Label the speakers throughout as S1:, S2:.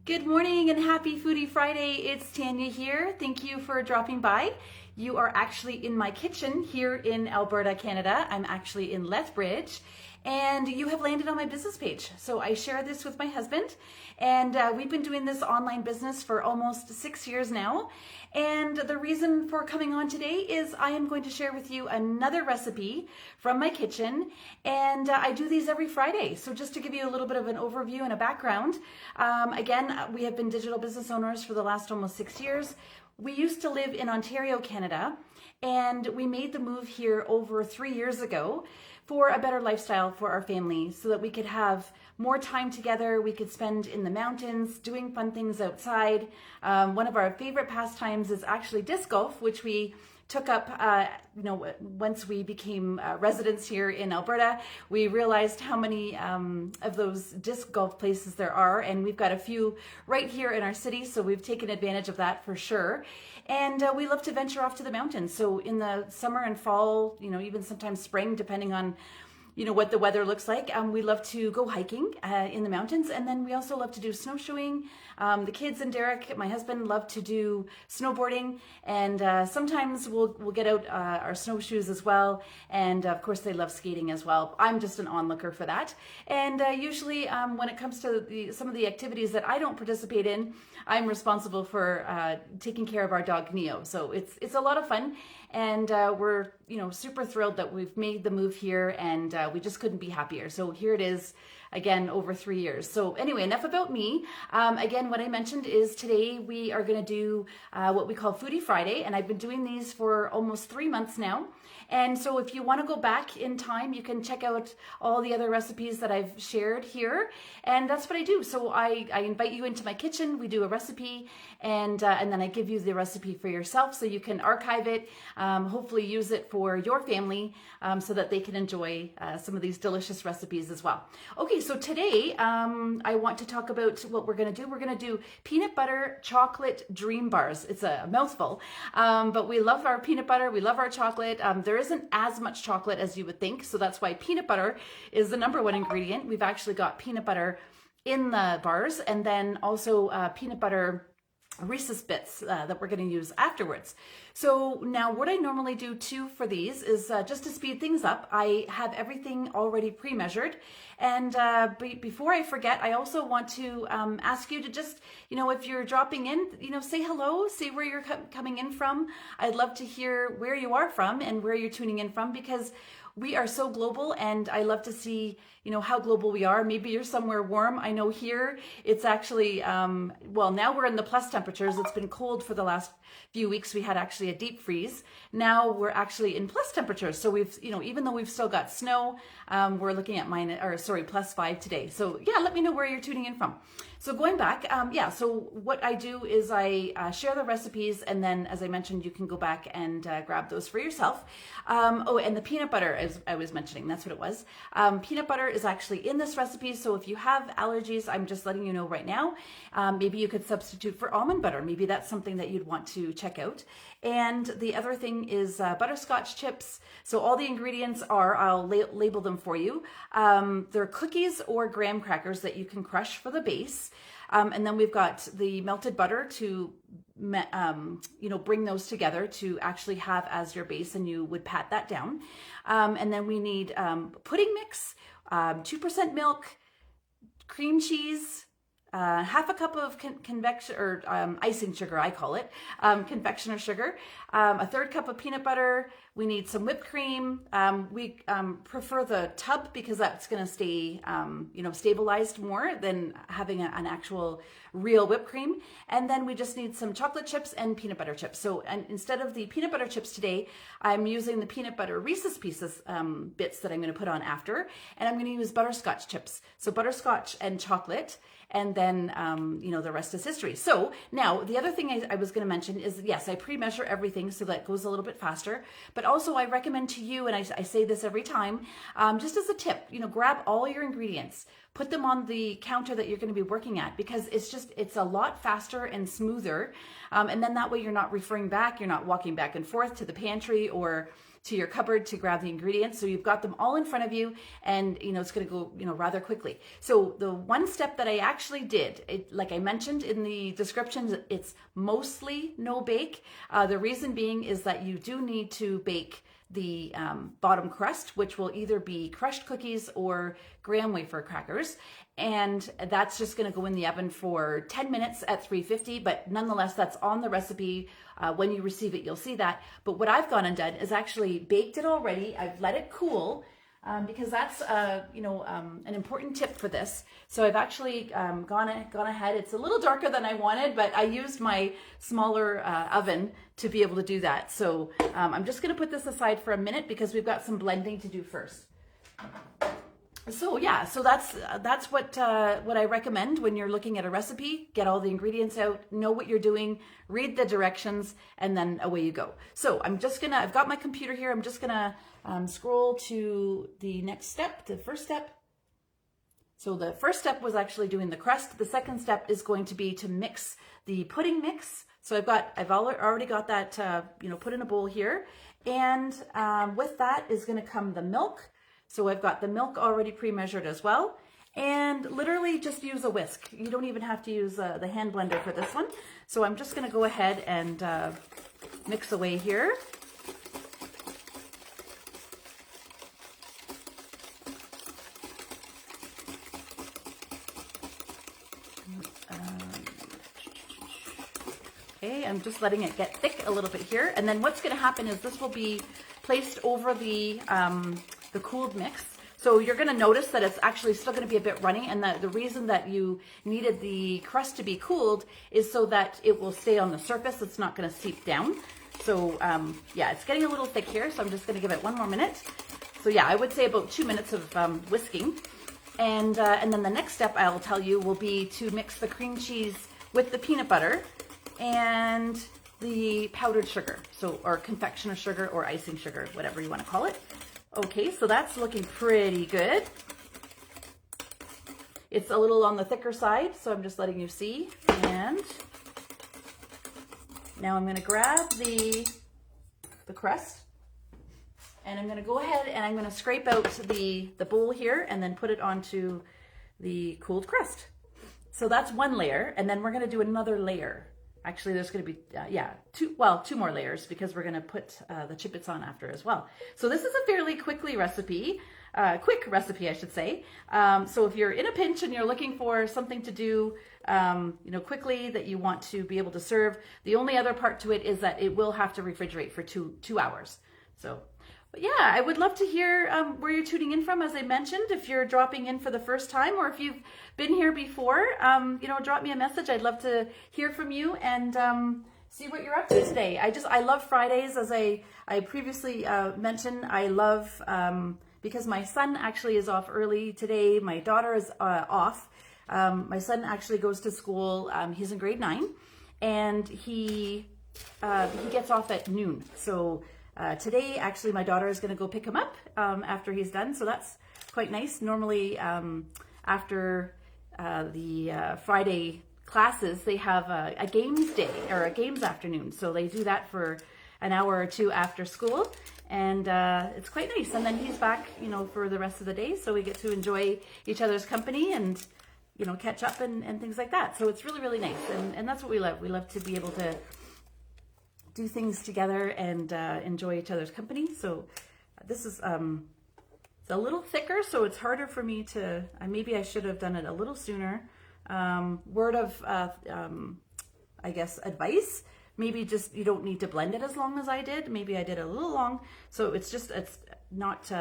S1: Good morning and happy Foodie Friday. It's Tanya here. Thank you for dropping by. You are actually in my kitchen here in Alberta, Canada. I'm actually in Lethbridge and you have landed on my business page. So I share this with my husband and we've been doing this online business for almost 6 years now. And the reason for coming on today is I am going to share with you another recipe from my kitchen, and I do these every Friday. So just to give you a little bit of an overview and a background, again, we have been digital business owners for the last almost 6 years. We used to live in Ontario, Canada, and we made the move here over 3 years ago for a better lifestyle for our family so that we could have more time together. We could spend in the mountains doing fun things outside. One of our favorite pastimes is actually disc golf, which we took up, once we became residents here in Alberta. We realized how many of those disc golf places there are, and we've got a few right here in our city, so we've taken advantage of that for sure. And we love to venture off to the mountains. So in the summer and fall, even sometimes spring, depending on what the weather looks like. We love to go hiking in the mountains, and then we also love to do snowshoeing. The kids and Derek, my husband, love to do snowboarding, and sometimes we'll get out our snowshoes as well. And of course, they love skating as well. I'm just an onlooker for that. And usually, when it comes to some of the activities that I don't participate in, I'm responsible for taking care of our dog Neo. So it's a lot of fun, and we're super thrilled that we've made the move here, and we just couldn't be happier. So here it is again over 3 years. So anyway, enough about me. Again, what I mentioned is today we are going to do what we call Foodie Friday, and I've been doing these for almost 3 months now. And so if you want to go back in time, you can check out all the other recipes that I've shared here. And that's what I do. So I invite you into my kitchen. We do a recipe, and then I give you the recipe for yourself so you can archive it, hopefully use it for your family so that they can enjoy some of these delicious recipes as well. Okay, so today I want to talk about what we're going to do. We're going to do peanut butter chocolate dream bars. It's a mouthful, but we love our peanut butter. We love our chocolate. There isn't as much chocolate as you would think, so that's why peanut butter is the #1 ingredient. We've actually got peanut butter in the bars, and then also peanut butter Reese's Bits that we're going to use afterwards. So now what I normally do too for these is just to speed things up, I have everything already pre-measured. And before I forget, I also want to ask you to just, if you're dropping in, say hello, say where you're coming in from. I'd love to hear where you are from and where you're tuning in from, because we are so global, and I love to see, how global we are. Maybe you're somewhere warm. I know here it's actually, well, now we're in the plus temperatures. It's been cold for the last few weeks. We had actually a deep freeze. Now we're actually in plus temperatures. So we've, even though we've still got snow, we're looking at +5 today. So yeah, let me know where you're tuning in from. So going back, so what I do is I share the recipes, and then, as I mentioned, you can go back and grab those for yourself. And the peanut butter, as I was mentioning, that's what it was. Peanut butter is actually in this recipe, so if you have allergies, I'm just letting you know right now. Maybe you could substitute for almond butter. Maybe that's something that you'd want to check out. And the other thing is butterscotch chips. So all the ingredients are, I'll label them for you. They're cookies or graham crackers that you can crush for the base. And then we've got the melted butter to, bring those together to actually have as your base, and you would pat that down. And then we need pudding mix, 2% milk, cream cheese, half a cup of convection or icing sugar, I call it, confectioner sugar, a 1/3 cup of peanut butter. We need some whipped cream. We prefer the tub because that's going to stay, stabilized more than having an actual real whipped cream. And then we just need some chocolate chips and peanut butter chips. So, and instead of the peanut butter chips today, I'm using the peanut butter Reese's Pieces bits that I'm going to put on after, and I'm going to use butterscotch chips. So butterscotch and chocolate. And then, the rest is history. So now the other thing I was going to mention is, yes, I pre-measure everything so that goes a little bit faster. But also I recommend to you, and I say this every time, just as a tip, grab all your ingredients, put them on the counter that you're going to be working at, because it's a lot faster and smoother. And then that way you're not referring back, you're not walking back and forth to the pantry or to your cupboard to grab the ingredients. So you've got them all in front of you, and it's going to go rather quickly. So the one step that I actually did, like I mentioned in the descriptions, it's mostly no bake. The reason being is that you do need to bake the bottom crust, which will either be crushed cookies or graham wafer crackers. And that's just going to go in the oven for 10 minutes at 350. But nonetheless, that's on the recipe. When you receive it, you'll see that. But what I've gone and done is actually baked it already. I've let it cool because that's an important tip for this. So I've actually gone ahead. It's a little darker than I wanted, but I used my smaller oven to be able to do that. So I'm just going to put this aside for a minute because we've got some blending to do first. So yeah, so that's what I recommend when you're looking at a recipe. Get all the ingredients out, know what you're doing, read the directions, and then away you go. So I've got my computer here. I'm just gonna scroll to the next step, the first step. So the first step was actually doing the crust. The second step is going to be to mix the pudding mix. So I've already got that put in a bowl here, and with that is going to come the milk. So I've got the milk already pre-measured as well, and literally just use a whisk. You don't even have to use the hand blender for this one. So I'm just going to go ahead and mix away here. Okay, I'm just letting it get thick a little bit here, and then what's going to happen is this will be placed over the cooled mix. So you're going to notice that it's actually still going to be a bit runny, and the reason that you needed the crust to be cooled is so that it will stay on the surface. It's not going to seep down. So yeah, it's getting a little thick here, so I'm just going to give it one more minute. So yeah, I would say about 2 minutes of whisking. And then the next step I'll tell you will be to mix the cream cheese with the peanut butter and the powdered sugar, or confectioner sugar or icing sugar, whatever you want to call it. Okay, so that's looking pretty good. It's a little on the thicker side, so I'm just letting you see. And now I'm going to grab the crust, and I'm going to go ahead and I'm going to scrape out the bowl here and then put it onto the cooled crust. So that's one layer, and then we're going to do another layer. Actually, there's going to be, two more layers because we're going to put the chippets on after as well. So this is a fairly quick recipe, I should say. So if you're in a pinch and you're looking for something to do, quickly that you want to be able to serve, the only other part to it is that it will have to refrigerate for two hours. So, but yeah, I would love to hear where you're tuning in from. As I mentioned, if you're dropping in for the first time, or if you've been here before, drop me a message. I'd love to hear from you and see what you're up to today. I love Fridays, as I previously mentioned. I love because my son actually is off early today. My daughter is off. My son actually goes to school. He's in grade 9, and he gets off at noon. So today, actually, my daughter is going to go pick him up after he's done. So that's quite nice. Normally, after the Friday classes, they have a games day or a games afternoon. So they do that for an hour or two after school, and it's quite nice. And then he's back, for the rest of the day. So we get to enjoy each other's company and, catch up and things like that. So it's really, really nice. And that's what we love. We love to be able to do things together and enjoy each other's company. So this is it's a little thicker, so it's harder for me to, maybe I should have done it a little sooner. Word of I guess advice, maybe just you don't need to blend it as long as I did. Maybe I did a little long, so it's not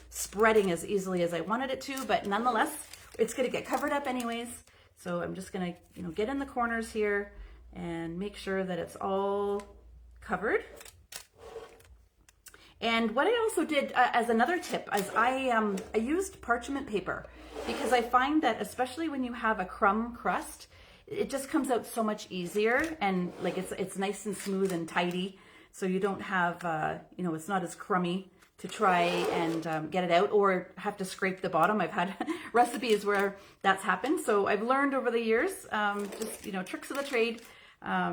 S1: spreading as easily as I wanted it to, but nonetheless it's going to get covered up anyways. So I'm just going to get in the corners here and make sure that it's all covered. And what I also did as another tip is I used parchment paper, because I find that especially when you have a crumb crust, it just comes out so much easier, and like it's nice and smooth and tidy, so you don't have it's not as crummy to try and get it out or have to scrape the bottom. I've had recipes where that's happened, so I've learned over the years just tricks of the trade,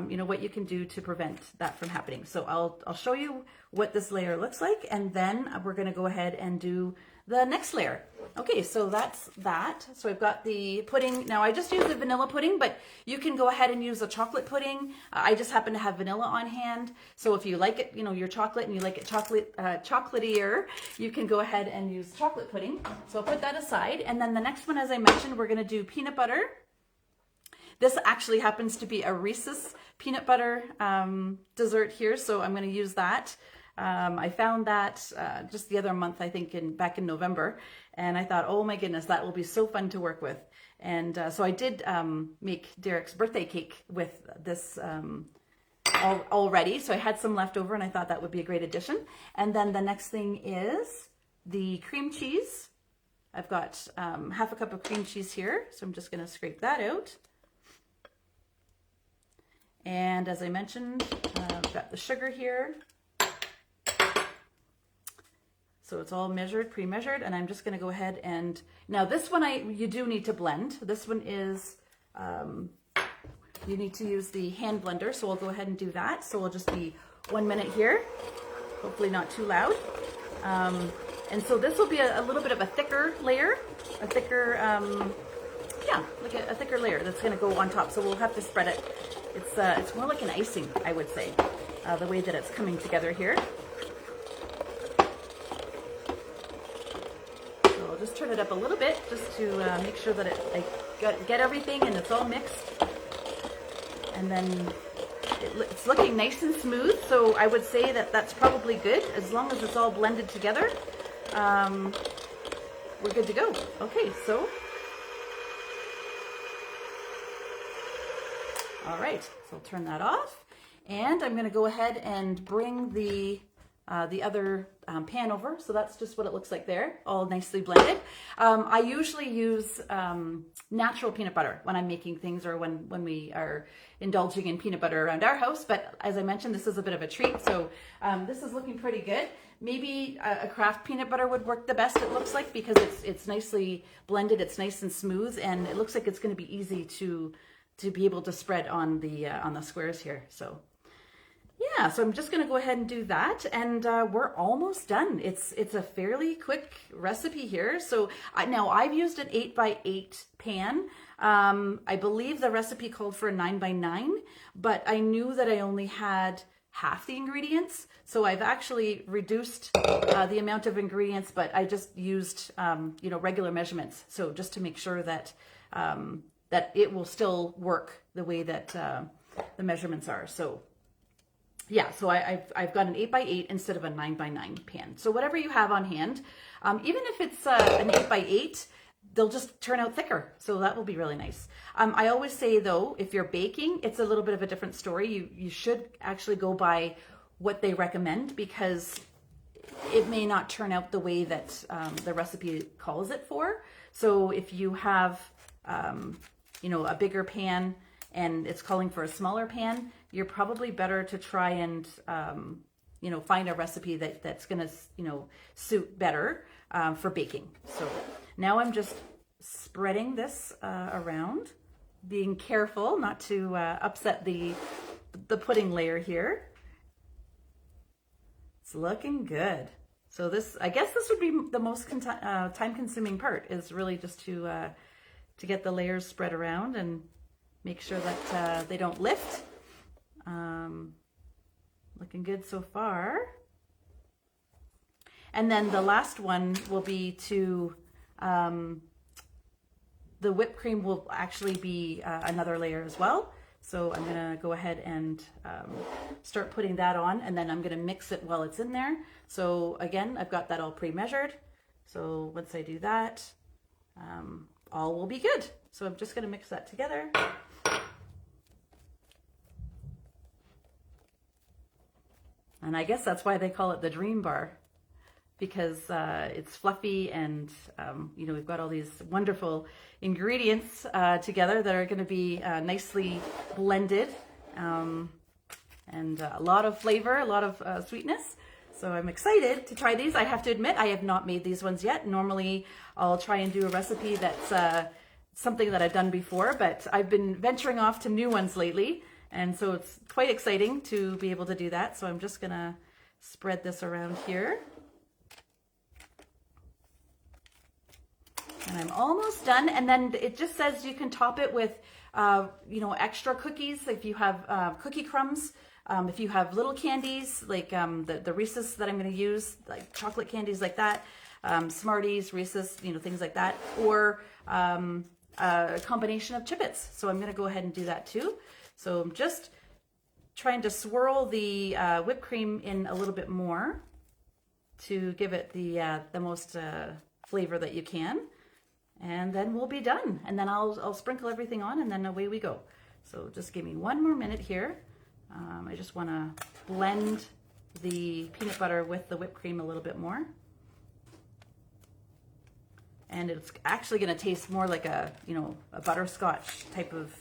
S1: you know, what you can do to prevent that from happening. So I'll show you what this layer looks like, and then we're going to go ahead and do the next layer. Okay, so that's that. So I've got the pudding. Now I just use the vanilla pudding, but you can go ahead and use a chocolate pudding. I just happen to have vanilla on hand. So if you like it, you know, your chocolate and you like it chocolatier, you can go ahead and use chocolate pudding. So I'll put that aside. And then the next one, as I mentioned, we're going to do peanut butter. This actually happens to be a Reese's peanut butter dessert here, so I'm going to use that. I found that just the other month, I think back in November, and I thought, oh my goodness, that will be so fun to work with. And so I did make Derek's birthday cake with this already, so I had some left over and I thought that would be a great addition. And then the next thing is the cream cheese. I've got half a cup of cream cheese here, so I'm just going to scrape that out. And as I mentioned, I've got the sugar here. So it's all measured, pre-measured, and I'm just going to go ahead and, now this one you do need to blend. This one is, you need to use the hand blender, so we'll go ahead and do that. So we'll just be 1 minute here, hopefully not too loud. And so this will be a little bit of a thicker layer, a thicker, yeah, like a thicker layer that's going to go on top. So we'll have to spread it. It's more like an icing, I would say, the way that it's coming together here. So I'll just turn it up a little bit just to make sure that I get everything and it's all mixed. And then it's looking nice and smooth, so I would say that that's probably good. As long as it's all blended together, we're good to go. Okay, so all right, so I'll turn that off, and I'm going to go ahead and bring the other pan over. So that's just what it looks like there, all nicely blended. I usually use natural peanut butter when I'm making things, or when we are indulging in peanut butter around our house. But as I mentioned, this is a bit of a treat, so this is looking pretty good. Maybe a craft peanut butter would work the best, it looks like, because it's nicely blended, it's nice and smooth, and it looks like it's going to be easy to be able to spread on the squares here. So yeah, so I'm just going to go ahead and do that, and we're almost done. It's a fairly quick recipe here. So now I've used an 8x8 pan. I believe the recipe called for a 9x9, but I knew that I only had half the ingredients, so I've actually reduced the amount of ingredients, but I just used you know, regular measurements, so just to make sure that that it will still work the way that the measurements are. So yeah, so I've got an 8x8 instead of a 9x9 pan. So whatever you have on hand, even if it's an 8x8, they'll just turn out thicker. So that will be really nice. I always say though, if you're baking, it's a little bit of a different story. You should actually go by what they recommend, because it may not turn out the way that the recipe calls it for. So if you have, you know, a bigger pan and it's calling for a smaller pan, you're probably better to try and, you know, find a recipe that's going to, you know, suit better for baking. So now I'm just spreading this around, being careful not to upset the pudding layer here. It's looking good. So this, I guess this would be the most time-consuming part, is really just to get the layers spread around and make sure that they don't lift. Looking good so far. And then the last one will be to, the whipped cream will actually be another layer as well. So I'm gonna go ahead and start putting that on, and then I'm gonna mix it while it's in there. So again, I've got that all pre-measured. So once I do that, all will be good. So I'm just gonna mix that together. And I guess that's why they call it the dream bar, because it's fluffy, and you know, we've got all these wonderful ingredients together that are going to be nicely blended, and a lot of flavor, a lot of sweetness. So I'm excited to try these. I have to admit, I have not made these ones yet. Normally I'll try and do a recipe that's something that I've done before, but I've been venturing off to new ones lately. And so it's quite exciting to be able to do that. So I'm just gonna spread this around here. And I'm almost done. And then it just says you can top it with, you know, extra cookies. If you have cookie crumbs, if you have little candies, like the Reese's that I'm going to use, like chocolate candies like that, Smarties, Reese's, you know, things like that, or a combination of Chip-Its. So I'm going to go ahead and do that too. So I'm just trying to swirl the whipped cream in a little bit more to give it the most flavor that you can. And then we'll be done. And then I'll sprinkle everything on, and then away we go. So just give me one more minute here. I just want to blend the peanut butter with the whipped cream a little bit more. And it's actually going to taste more like a, you know, a butterscotch type of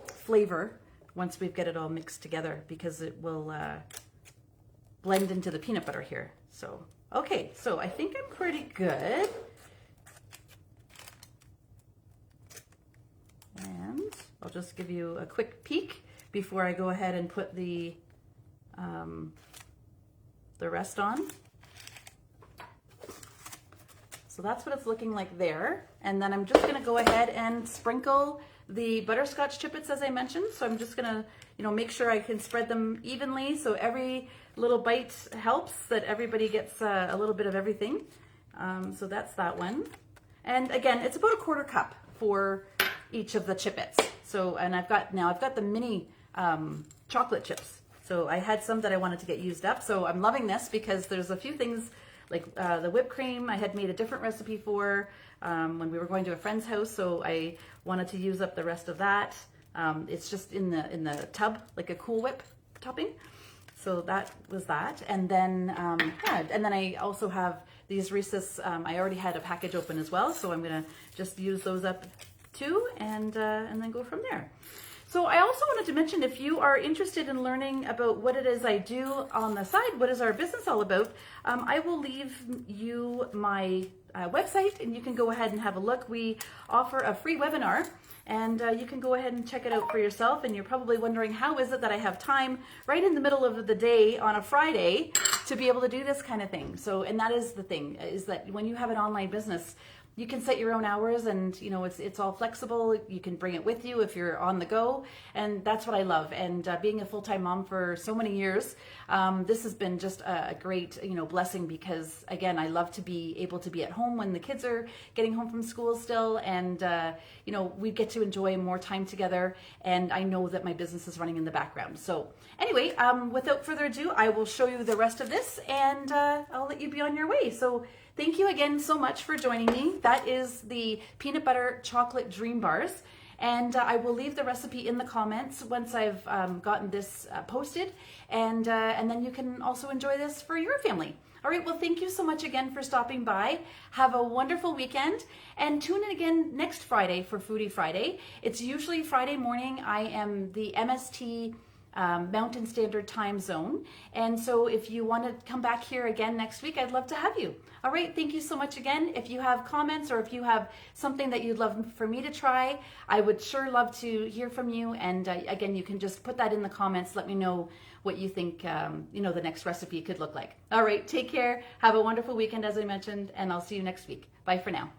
S1: flavor once we get it all mixed together, because it will blend into the peanut butter here. So, okay, so I think I'm pretty good. And I'll just give you a quick peek before I go ahead and put the rest on. So that's what it's looking like there. And then I'm just gonna go ahead and sprinkle the butterscotch Chip-Its as I mentioned. So I'm just gonna, you know, make sure I can spread them evenly so every little bite helps, that everybody gets a little bit of everything. So that's that one. And again, it's about a 1/4 cup for each of the Chip-Its. So, and I've got the mini chocolate chips. So I had some that I wanted to get used up. So I'm loving this because there's a few things like the whipped cream I had made a different recipe for when we were going to a friend's house. So I wanted to use up the rest of that. It's just in the tub, like a Cool Whip topping. So that was that. And then, yeah, and then I also have these Reese's, I already had a package open as well. So I'm gonna just use those up too, and then go from there. So I also wanted to mention, if you are interested in learning about what it is I do on the side, what is our business all about, I will leave you my website, and you can go ahead and have a look. We offer a free webinar, and you can go ahead and check it out for yourself. And you're probably wondering, how is it that I have time right in the middle of the day on a Friday to be able to do this kind of thing? So, and that is the thing, is that when you have an online business, you can set your own hours, and you know, it's all flexible. You can bring it with you if you're on the go, and that's what I love. And being a full-time mom for so many years, this has been just a great, you know, blessing, because again, I love to be able to be at home when the kids are getting home from school still, and you know, we get to enjoy more time together, and I know that my business is running in the background. So anyway, without further ado, I will show you the rest of this, and I'll let you be on your way. So thank you again so much for joining me. That is the peanut butter chocolate dream bars. And I will leave the recipe in the comments once I've gotten this posted. And then you can also enjoy this for your family. All right, well, thank you so much again for stopping by. Have a wonderful weekend, and tune in again next Friday for Foodie Friday. It's usually Friday morning. I am the MST Mountain Standard Time Zone. And so if you want to come back here again next week, I'd love to have you. All right, thank you so much again. If you have comments, or if you have something that you'd love for me to try, I would sure love to hear from you. And again, you can just put that in the comments. Let me know what you think, you know, the next recipe could look like. All right, take care. Have a wonderful weekend, as I mentioned, and I'll see you next week. Bye for now.